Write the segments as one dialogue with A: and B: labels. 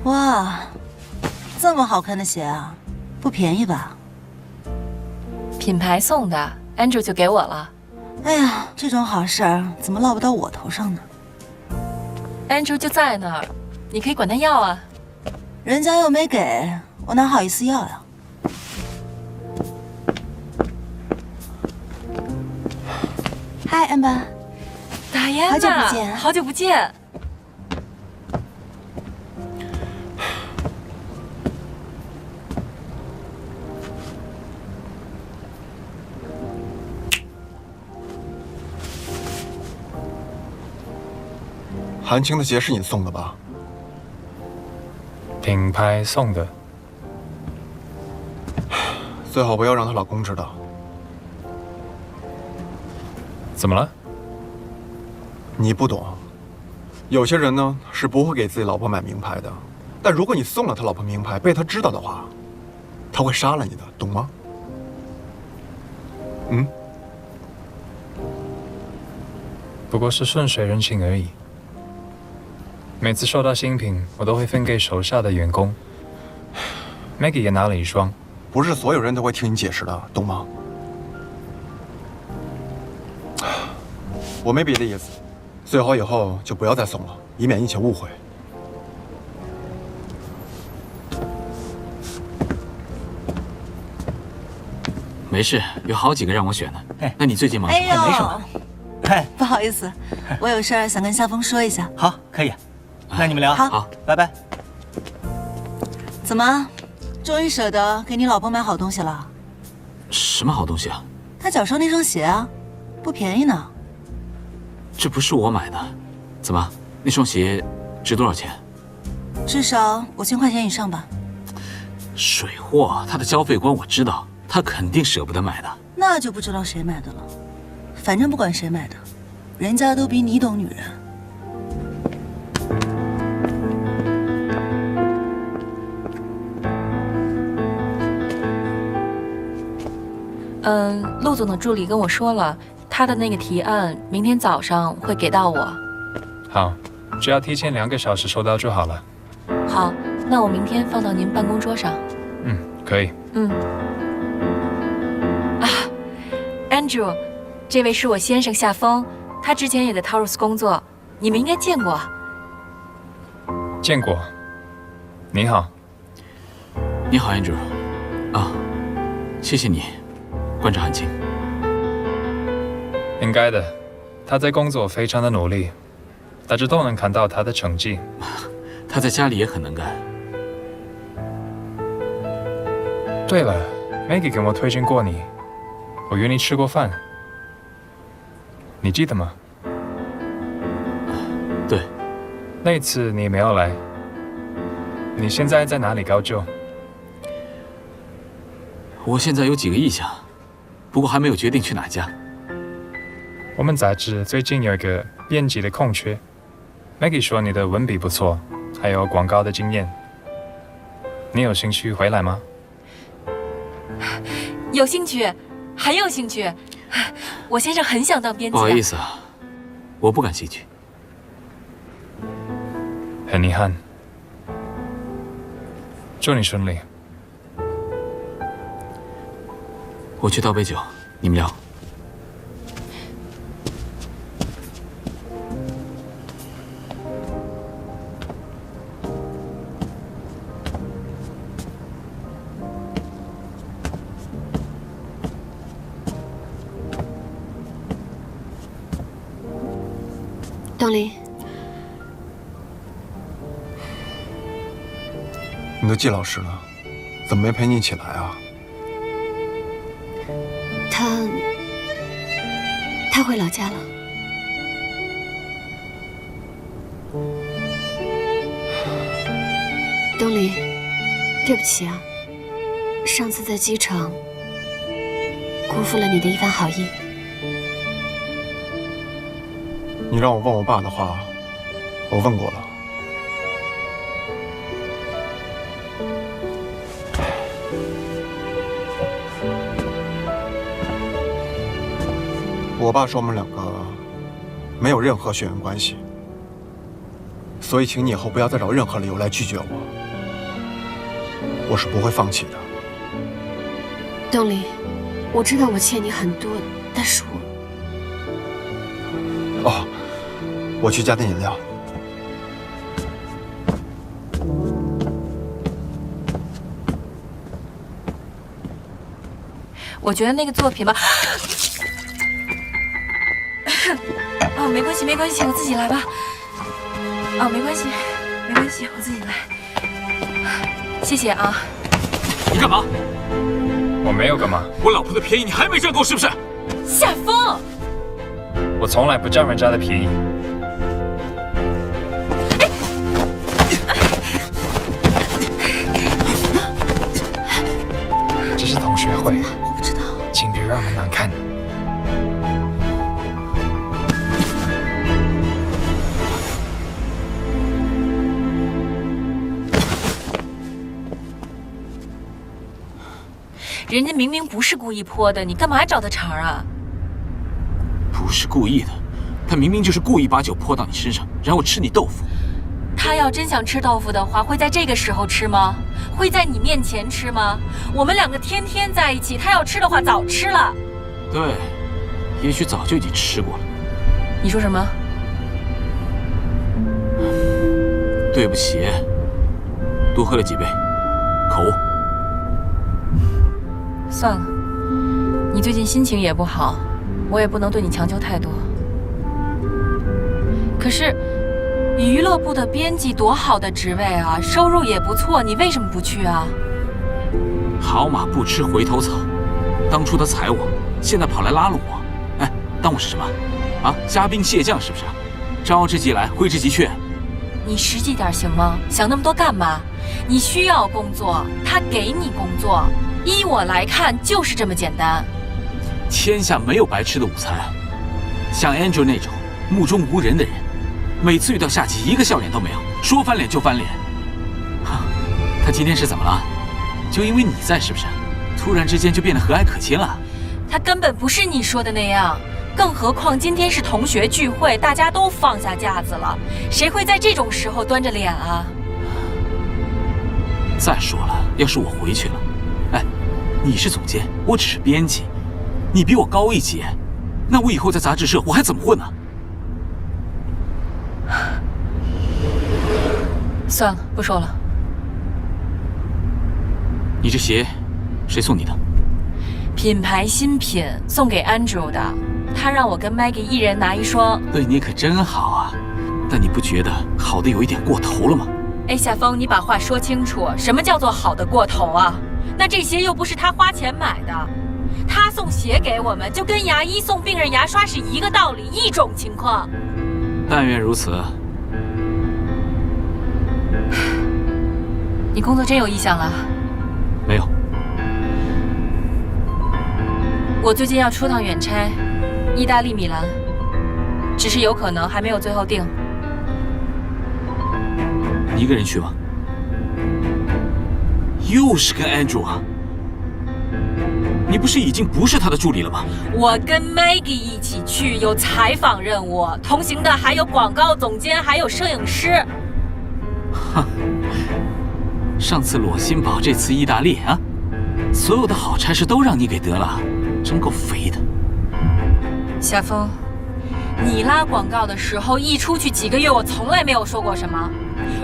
A: 哇，这么好看的鞋啊，不便宜吧？
B: 品牌送的 ，Andrew 就给我了。
A: 哎呀，这种好事儿怎么落不到我头上呢
B: ？Andrew 就在那儿，你可以管他要啊。
A: 人家又没给，我哪好意思要呀？嗨，安巴。
B: 大雁，
A: 好久不见，
B: 好久不见。
C: 韩青的鞋是你送的吧？
D: 品牌送的，
C: 最好不要让她老公知道。
D: 怎么了？
C: 你不懂，有些人呢是不会给自己老婆买名牌的，但如果你送了他老婆名牌，被他知道的话，他会杀了你的，懂吗？嗯？
D: 不过是顺水人情而已。每次收到新品，我都会分给手下的员工。Maggie 也拿了一双。
C: 不是所有人都会听你解释的，懂吗？我没别的意思，最好以后就不要再送了，以免引起误会。
E: 没事，有好几个让我选的。
F: 哎，
E: 那你最近忙什么？
A: 哎呦，
F: 没什么。哎，
A: 不好意思，我有事儿想跟夏风说一下。
F: 好，可以。那你们聊。
A: 好，
F: 拜拜。
A: 怎么，终于舍得给你老婆买好东西了？
E: 什么好东西啊？
A: 她脚上那双鞋啊，不便宜呢。
E: 这不是我买的，怎么？那双鞋值多少钱？
A: 至少5000块钱以上吧。
E: 水货，他的交费官我知道，他肯定舍不得买的。
A: 那就不知道谁买的了。反正不管谁买的，人家都比你懂女人。
B: 陆总的助理跟我说了，他的那个提案明天早上会给到我。
D: 好，只要提前2个小时收到就好了。
B: 好，那我明天放到您办公桌上。
D: 可以。
B: Andrew， 这位是我先生夏风，他之前也在 Taurus 工作，你们应该见过。
D: 见过。你好。
E: 你好 ，Andrew。啊，谢谢你，关照韩青。
D: 应该的，他在工作非常的努力，大家都能看到他的成绩。
E: 他在家里也很能干。
D: 对了 ，Maggie 跟我推荐过你，我约你吃过饭，你记得吗？
E: 对，
D: 那次你没有来。你现在在哪里高就？
E: 我现在有几个意向，不过还没有决定去哪家。
D: 我们杂志最近有一个编辑的空缺 ，Maggie 说你的文笔不错，还有广告的经验，你有兴趣回来吗？
B: 有兴趣，很有兴趣。我先生很想当编辑。
E: 不好意思啊，我不感兴趣。
D: 很遗憾，祝你顺利。
E: 我去倒杯酒，你们聊。
G: 东林，
C: 你都季老师了，怎么没陪你一起来啊？
G: 他回老家了。东林，对不起啊，上次在机场辜负了你的一番好意。
C: 你让我问我爸的话，我问过了。我爸说我们2个没有任何血缘关系。所以请你以后不要再找任何理由来拒绝我，我是不会放弃的。
G: 东林，我知道我欠你很多，但是
C: 哦，我去加点饮料。
B: 我觉得那个作品吧，哦，没关系，没关系，我自己来吧。哦，没关系，没关系，我自己来。谢谢啊。
E: 你干嘛？
D: 我没有干嘛，
E: 我老婆的便宜你还没占够是不是？
B: 夏风，
D: 我从来不占人家的便宜。这是同学会，
A: 我不知道。
D: 请别让人难看。
B: 人家明明不是故意泼的，你干嘛找他茬啊？
E: 不是故意的，他明明就是故意把酒泼到你身上，然后吃你豆腐。
B: 他要真想吃豆腐的话，会在这个时候吃吗？会在你面前吃吗？我们两个天天在一起，他要吃的话早吃了。
E: 对，也许早就已经吃过了。
B: 你说什么？
E: 对不起，多喝了几杯，口误。
B: 算了，你最近心情也不好，我也不能对你强求太多。可是，娱乐部的编辑多好的职位啊，收入也不错，你为什么不去啊？
E: 好马不吃回头草，当初他踩我，现在跑来拉拢我，哎，当我是什么？啊，虾兵蟹将是不是？招之即来，挥之即去。
B: 你实际点行吗？想那么多干嘛？你需要工作，他给你工作。依我来看，就是这么简单。
E: 天下没有白吃的午餐，像 Angel 那种目中无人的人，每次遇到夏季一个笑脸都没有，说翻脸就翻脸。哈，他今天是怎么了？就因为你在是不是？突然之间就变得和蔼可亲了？
B: 他根本不是你说的那样，更何况今天是同学聚会，大家都放下架子了，谁会在这种时候端着脸啊？
E: 再说了，要是我回去了，哎，你是总监，我只是编辑，你比我高一级，那我以后在杂志社我还怎么混呢？
B: 算了，不说了。
E: 你这鞋谁送你的？
B: 品牌新品，送给 Andrew 的，他让我跟 Maggie 一人拿一双。
E: 对你可真好啊，但你不觉得好的有一点过头了吗？
B: 哎，夏风，你把话说清楚，什么叫做好的过头啊？那这鞋又不是他花钱买的，他送鞋给我们，就跟牙医送病人牙刷是一个道理，一种情况。
E: 但愿如此。
B: 你工作真有意向了？
E: 没有。
B: 我最近要出趟远差，意大利米兰，只是有可能还没有最后定。
E: 你一个人去吗？又是跟 Andrew 啊？你不是已经不是他的助理了吗？
B: 我跟 Maggie 一起去，有采访任务，同行的还有广告总监，还有摄影师。
E: 哼，上次裸心堡，这次意大利啊，所有的好差事都让你给得了，真够肥的。
B: 夏风，你拉广告的时候一出去几个月，我从来没有说过什么，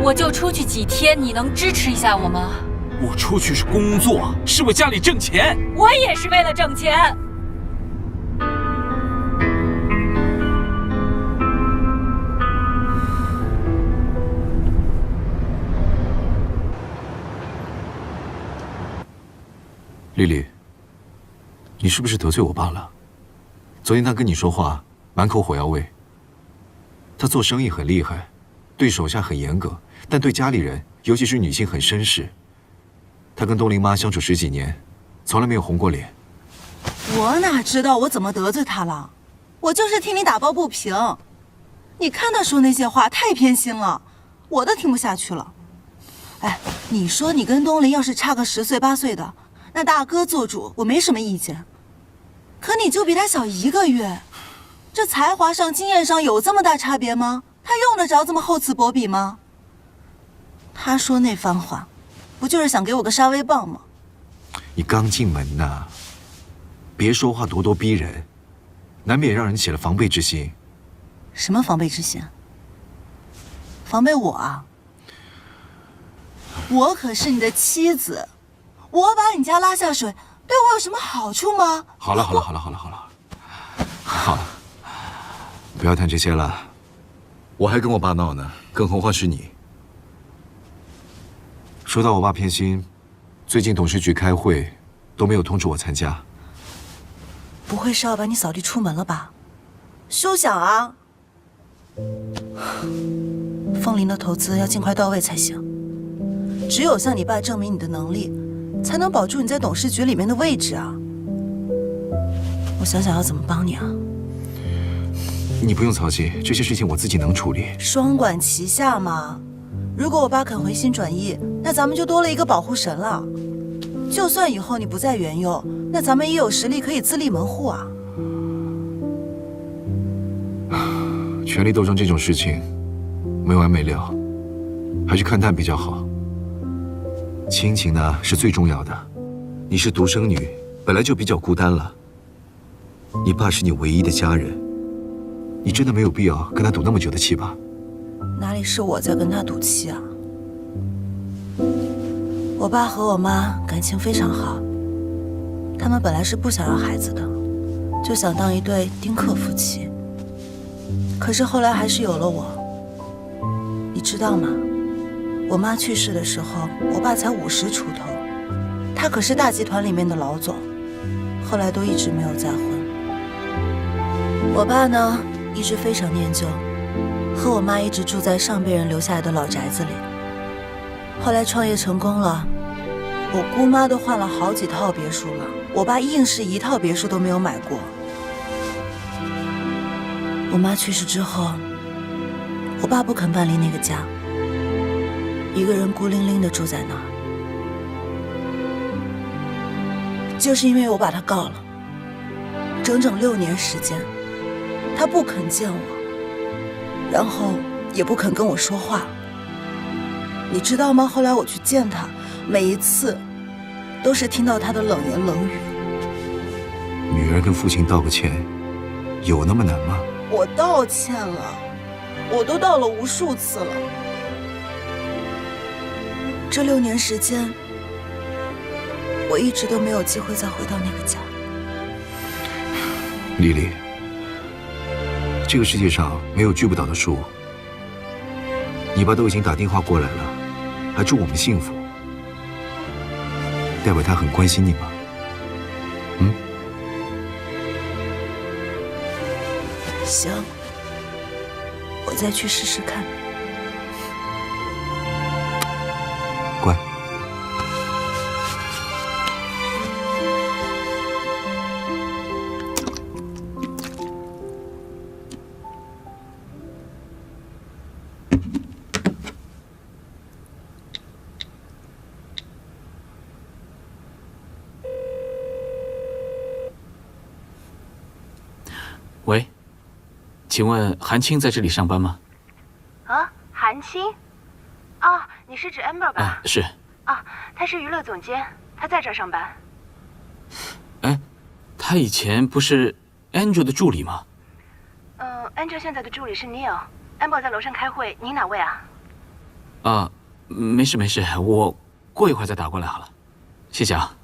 B: 我就出去几天，你能支持一下我吗？
E: 我出去是工作，是为家里挣钱。
B: 我也是为了挣钱。
H: 丽丽，你是不是得罪我爸了？昨天他跟你说话满口火药味。他做生意很厉害，对手下很严格，但对家里人，尤其是女性很绅士。他跟东林妈相处10几年，从来没有红过脸。
A: 我哪知道我怎么得罪他了？我就是听你打抱不平。你看他说那些话太偏心了，我都听不下去了。哎，你说你跟东林要是差个10岁8岁的，那大哥做主我没什么意见。可你就比他小1个月，这才华上经验上有这么大差别吗？他他用得着这么厚此薄彼吗？他说那番话，不就是想给我个杀威棒吗？
H: 你刚进门呐，别说话咄咄逼人，难免让人起了防备之心。
A: 什么防备之心？防备我啊？我可是你的妻子，我把你家拉下水，对我有什么好处吗？
H: 好了，不要谈这些了。我还跟我爸闹呢，更何况是你。说到我爸偏心，最近董事局开会都没有通知我参加。
A: 不会是要把你扫地出门了吧？休想啊！风铃的投资要尽快到位才行。只有向你爸证明你的能力，才能保住你在董事局里面的位置啊！我想想要怎么帮你啊？
H: 你不用操心，这些事情我自己能处理。
A: 双管齐下嘛。如果我爸肯回心转意，那咱们就多了一个保护神了。就算以后你不在原佑，那咱们也有实力可以自立门户啊。
H: 权力斗争这种事情，没完没了，还是看淡比较好。亲情呢是最重要的。你是独生女，本来就比较孤单了。你爸是你唯一的家人，你真的没有必要跟他赌那么久的气吧？
A: 哪里是我在跟他赌气啊？我爸和我妈感情非常好，他们本来是不想要孩子的，就想当一对丁克夫妻。可是后来还是有了我。你知道吗？我妈去世的时候，我爸才50出头，他可是大集团里面的老总，后来都一直没有再婚。我爸呢，一直非常念旧，和我妈一直住在上辈人留下来的老宅子里。后来创业成功了，我姑妈都换了好几套别墅了，我爸硬是一套别墅都没有买过。我妈去世之后，我爸不肯搬离那个家，一个人孤零零地住在那儿。就是因为我把他告了，整整6年时间，他不肯见我，然后也不肯跟我说话。你知道吗？后来我去见他，每一次都是听到他的冷言冷语。
H: 女儿跟父亲道个歉，有那么难吗？
A: 我道歉了，我都道了无数次了。这6年时间，我一直都没有机会再回到那个家。
H: 丽丽，这个世界上没有锯不倒的树。你爸都已经打电话过来了，还祝我们幸福，代表他很关心你吗？
A: 行，我再去试试看。
H: 乖。
E: 喂，请问韩青在这里上班吗？
I: 啊，韩青？啊，你是指 Amber 吧？
E: 是。
I: 啊，她是娱乐总监，她在这儿上班。
E: 哎，她以前不是 Angel 的助理吗
I: ？Angel 现在的助理是 Neil。Amber 在楼上开会，您哪位啊？
E: 啊，没事没事，我过一会儿再打过来好了，谢谢啊。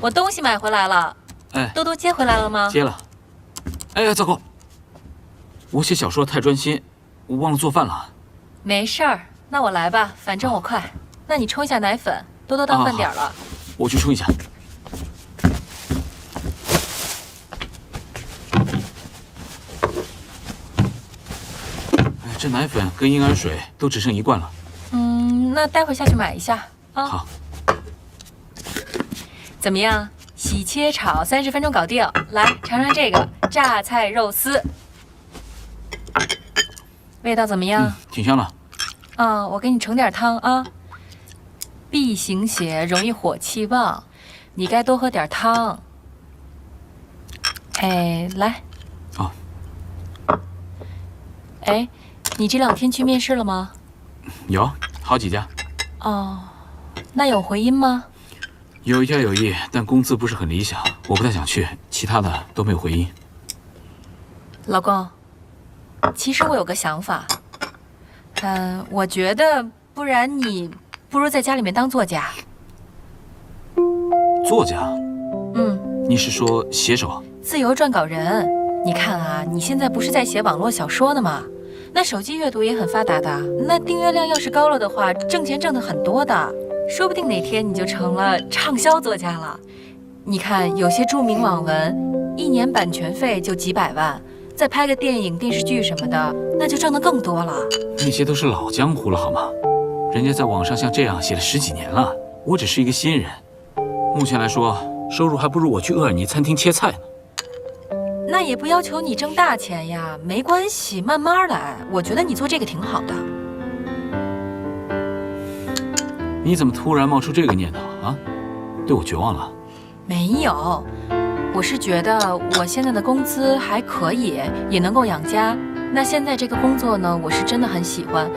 B: 我东西买回来了，
E: 哎，
B: 多多接回来了吗？
E: 接了。哎呀，糟糕！我写小说太专心，我忘了做饭了。
B: 没事儿，那我来吧，反正我快。那你冲一下奶粉，多多到饭点了。
E: 我去冲一下。哎，这奶粉跟婴儿水都只剩1罐了。
B: 那待会儿下去买一下啊。
E: 好。
B: 怎么样？洗切炒30分钟搞定。来尝尝这个榨菜肉丝，味道怎么样？
E: 挺香的。
B: 我给你盛点汤啊。，B 型血容易火气旺，你该多喝点汤。哎，来。
E: 哦。
B: 哎，你这2天去面试了吗？
E: 有好几家。
B: 哦，那有回音吗？
E: 有一家有意，但工资不是很理想，我不太想去。其他的都没有回音。
B: 老公，其实我有个想法。我觉得不然你不如在家里面当作家。
E: 作家？
B: 嗯，
E: 你是说写手？
B: 自由撰稿人。你看啊，你现在不是在写网络小说呢吗？那手机阅读也很发达的，那订阅量要是高了的话，挣钱挣得很多的，说不定哪天你就成了畅销作家了。你看，有些著名网文，1年版权费就几百万，再拍个电影、电视剧什么的，那就挣得更多了。
E: 那些都是老江湖了，好吗？人家在网上像这样写了10几年了，我只是一个新人。目前来说，收入还不如我去厄尔尼餐厅切菜呢。
B: 那也不要求你挣大钱呀，没关系，慢慢来。我觉得你做这个挺好的。
E: 你怎么突然冒出这个念头啊？对我绝望了？
B: 没有，我是觉得我现在的工资还可以，也能够养家。那现在这个工作呢，我是真的很喜欢，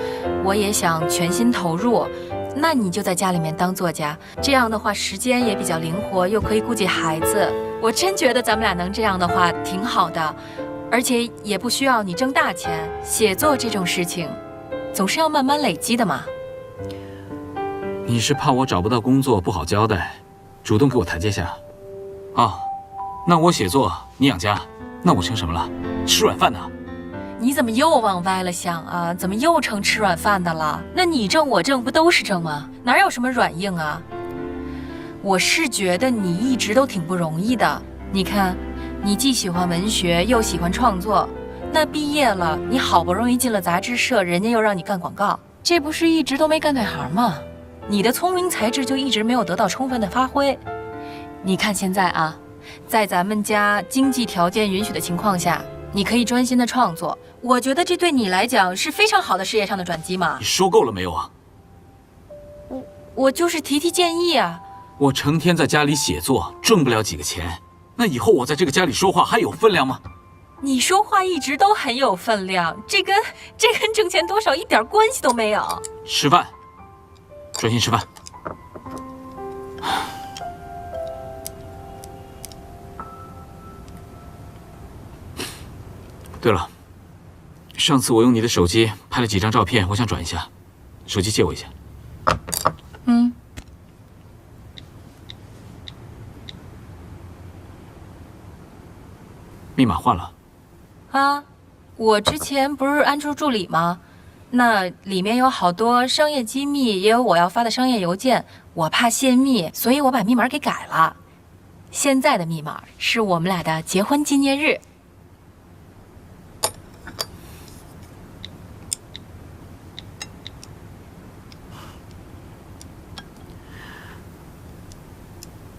B: 我也想全心投入。那你就在家里面当作家，这样的话时间也比较灵活，又可以顾及孩子。我真觉得咱们俩能这样的话挺好的，而且也不需要你挣大钱。写作这种事情，总是要慢慢累积的嘛。
E: 你是怕我找不到工作不好交代，主动给我台阶下？啊，那我写作，你养家，那我成什么了？吃软饭的？
B: 你怎么又往歪了想啊？怎么又成吃软饭的了？那你挣我挣不都是挣吗？哪有什么软硬啊？我是觉得你一直都挺不容易的。你看，你既喜欢文学又喜欢创作，那毕业了，你好不容易进了杂志社，人家又让你干广告，这不是一直都没干对行吗？你的聪明才智就一直没有得到充分的发挥。你看现在啊，在咱们家经济条件允许的情况下，你可以专心的创作，我觉得这对你来讲是非常好的事业上的转机嘛。
E: 你说够了没有啊？
B: 我就是提建议啊。
E: 我成天在家里写作，挣不了几个钱，那以后我在这个家里说话还有分量吗？
B: 你说话一直都很有分量，这跟挣钱多少一点关系都没有。
E: 吃饭，专心吃饭。对了，上次我用你的手机拍了几张照片，我想转一下，手机借我一下。
B: 嗯。
E: 密码换了。
B: 啊，我之前不是安住助理吗？那里面有好多商业机密，也有我要发的商业邮件，我怕泄密，所以我把密码给改了。现在的密码是我们俩的结婚纪念日。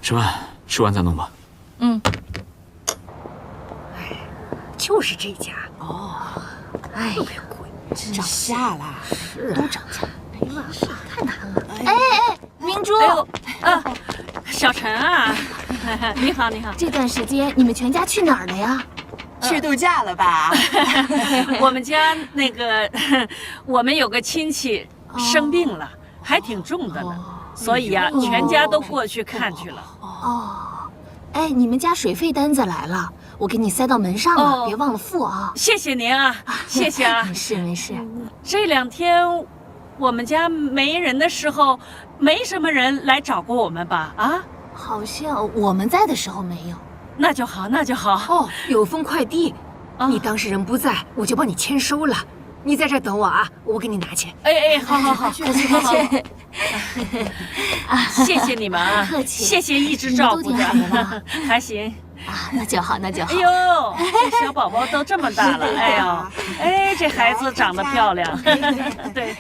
E: 吃饭，吃完再弄吧。
B: 嗯。
J: 就是这家
A: 哦，
J: 哎呀，贵，
A: 涨价了，
J: 是
A: 都涨价。
J: 哎呀，太难了。
G: 哎，明珠，
J: 哎呦，啊，小陈啊，你好你好。
G: 这段时间你们全家去哪儿了呀？
A: 去度假了吧？
J: 我们家那个，我们有个亲戚生病了，还挺重的呢，所以呀，全家都过去看去了。
G: 哦，哎，你们家水费单子来了。我给你塞到门上了，别忘了付啊！
J: 谢谢您啊，谢谢啊！
G: 没事没事。
J: 这2天我们家没人的时候，没什么人来找过我们吧？啊？
G: 好像我们在的时候没有。
J: 那就好，那就好。
K: 哦，有封快递，你当事人不在，我就帮你签收了。你在这等我啊，我给你拿去。
J: 哎，好好好，
G: 客气客气。
J: 谢谢你们啊，
G: 客气，
J: 谢谢一直照顾着，还行。
G: 啊，那就好，那就好。
J: 哎呦，这小宝宝都这么大了，哎呦，哎，这孩子长得漂亮，对，